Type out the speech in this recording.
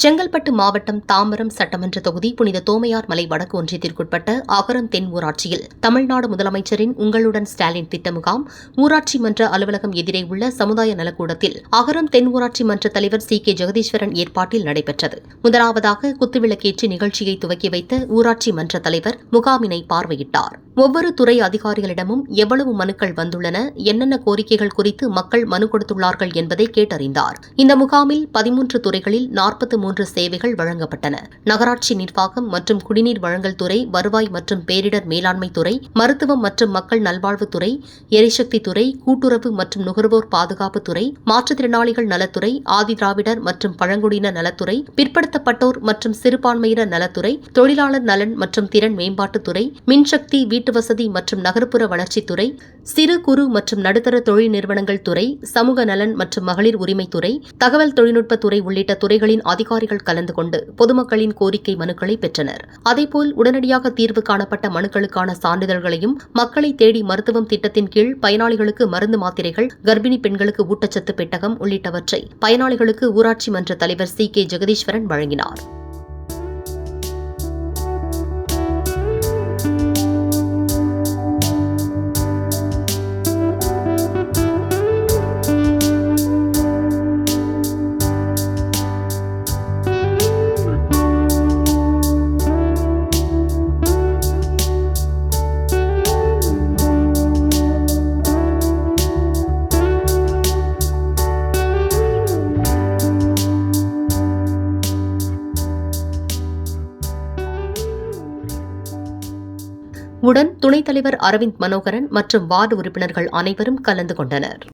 செங்கல்பட்டு மாவட்டம் தாம்பரம் சட்டமன்ற தொகுதி புனித தோமையார் மலை வடக்கு ஒன்றியத்திற்குட்பட்ட அகரம் தென் ஊராட்சியில் தமிழ்நாடு முதலமைச்சரின் உங்களுடன் ஸ்டாலின் திட்ட முகாம் ஊராட்சி மன்ற அலுவலகம் எதிரே உள்ள சமுதாய நலக்கூடத்தில் அகரம் தென் ஊராட்சி மன்ற தலைவர் சி.கே. ஜெகதீஸ்வரன் ஏற்பாட்டில் நடைபெற்றது. முதலாவதாக குத்துவிளக்கேற்றி நிகழ்ச்சியை துவக்கி வைத்த ஊராட்சி மன்ற தலைவர் முகாமினை பார்வையிட்டார். ஒவ்வொரு துறை அதிகாரிகளிடமும் எவ்வளவு மனுக்கள் வந்துள்ளன, என்னென்ன கோரிக்கைகள் குறித்து மக்கள் மனு கொடுத்துள்ளார்கள் என்பதை கேட்டறிந்தார். இந்த முகாமில் 13 துறைகளில் 43 சேவைகள் வழங்கப்பட்டன. நகராட்சி நிர்வாகம் மற்றும் குடிநீர் வழங்கல் துறை, வருவாய் மற்றும் பேரிடர் மேலாண்மை துறை, மருத்துவம் மற்றும் மக்கள் நல்வாழ்வுத்துறை, எரிசக்தி துறை, கூட்டுறவு மற்றும் நுகர்வோர் பாதுகாப்பு துறை, மாற்றுத்திறனாளிகள் நலத்துறை, ஆதிதிராவிடர் மற்றும் பழங்குடியினர் நலத்துறை, பிற்படுத்தப்பட்டோர் மற்றும் சிறுபான்மையினர் நலத்துறை, தொழிலாளர் நலன் மற்றும் திறன் மேம்பாட்டுத்துறை, மின்சக்தி, வீட்டுவசதி மற்றும் நகர்ப்புற வளர்ச்சித்துறை, சிறு குறு மற்றும் நடுத்தர தொழில் நிறுவனங்கள் துறை, சமூக நலன் மற்றும் மகளிர் உரிமைத்துறை, தகவல் தொழில்நுட்பத்துறை உள்ளிட்ட துறைகளின் அதிகாரிகள் கலந்து கொண்டு பொதுமக்களின் கோரிக்கை மனுக்களை பெற்றனர். அதேபோல் உடனடியாக தீர்வு காணப்பட்ட மனுக்களுக்கான சான்றிதழ்களையும் மக்களை தேடி மருத்துவம் திட்டத்தின் கீழ் பயனாளிகளுக்கு மருந்து மாத்திரைகள், கர்ப்பிணி பெண்களுக்கு ஊட்டச்சத்து பெட்டகம் உள்ளிட்டவற்றை பயனாளிகளுக்கு ஊராட்சி மன்ற தலைவர் சி.கே. ஜெகதீஸ்வரன் வழங்கினார். உடன் துணைத் தலைவர் அரவிந்த் மனோகரன் மற்றும் வார்டு உறுப்பினர்கள் அனைவரும் கலந்து கொண்டனர்.